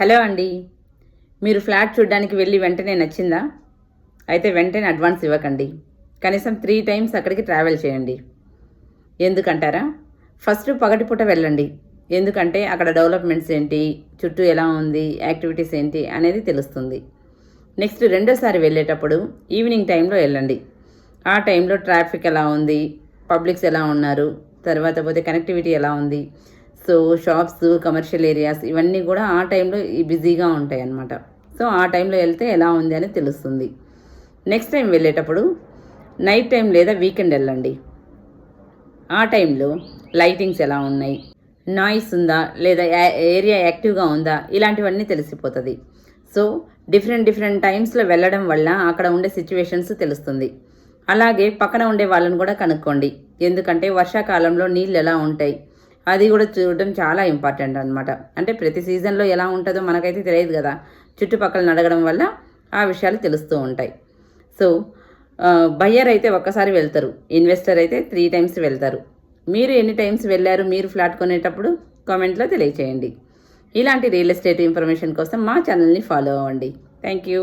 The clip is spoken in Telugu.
హలో అండి. మీరు ఫ్లాట్ చూడడానికి వెళ్ళి వెంటనే నచ్చిందా? అయితే వెంటనే అడ్వాన్స్ ఇవ్వకండి. కనీసం 3 టైమ్స్ అక్కడికి ట్రావెల్ చేయండి. ఎందుకంటారా? ఫస్ట్ పగటిపూట వెళ్ళండి. ఎందుకంటే అక్కడ డెవలప్మెంట్స్ ఏంటి, చుట్టూ ఎలా ఉంది, యాక్టివిటీస్ ఏంటి అనేది తెలుస్తుంది. నెక్స్ట్ రెండోసారి వెళ్ళేటప్పుడు ఈవినింగ్ టైంలో వెళ్ళండి. ఆ టైంలో ట్రాఫిక్ ఎలా ఉంది, పబ్లిక్స్ ఎలా ఉన్నారు, తర్వాత పోతే కనెక్టివిటీ ఎలా ఉంది, సో షాప్స్, కమర్షియల్ ఏరియాస్ ఇవన్నీ కూడా ఆ టైంలో బిజీగా ఉంటాయి అన్నమాట. సో ఆ టైంలో వెళ్తే ఎలా ఉంది అని తెలుస్తుంది. నెక్స్ట్ టైం వెళ్ళేటప్పుడు నైట్ టైం లేదా వీకెండ్ వెళ్ళండి. ఆ టైంలో లైటింగ్స్ ఎలా ఉన్నాయి, నాయిస్ ఉందా లేదా ఏరియా యాక్టివ్గా ఉందా, ఇలాంటివన్నీ తెలిసిపోతుంది. సో డిఫరెంట్ టైమ్స్లో వెళ్ళడం వల్ల అక్కడ ఉండే సిచ్యువేషన్స్ తెలుస్తుంది. అలాగే పక్కన ఉండే వాళ్ళని కూడా కనుక్కోండి. ఎందుకంటే వర్షాకాలంలో నీళ్ళు ఎలా ఉంటాయి అది కూడా చూడడం చాలా ఇంపార్టెంట్ అనమాట. అంటే ప్రతి సీజన్లో ఎలా ఉంటుందో మనకైతే తెలియదు కదా, చుట్టుపక్కల అడగడం వల్ల ఆ విషయాలు తెలుస్తూ ఉంటాయి. సో బయ్యర్ అయితే ఒక్కసారి వెళ్తారు, ఇన్వెస్టర్ అయితే 3 టైమ్స్ వెళ్తారు. మీరు ఎన్ని టైమ్స్ వెళ్ళారు మీరు ఫ్లాట్ కొనేటప్పుడు కామెంట్లో తెలియచేయండి. ఇలాంటి రియల్ ఎస్టేట్ ఇన్ఫర్మేషన్ కోసం మా ఛానల్ని ఫాలో అవ్వండి. Thank you.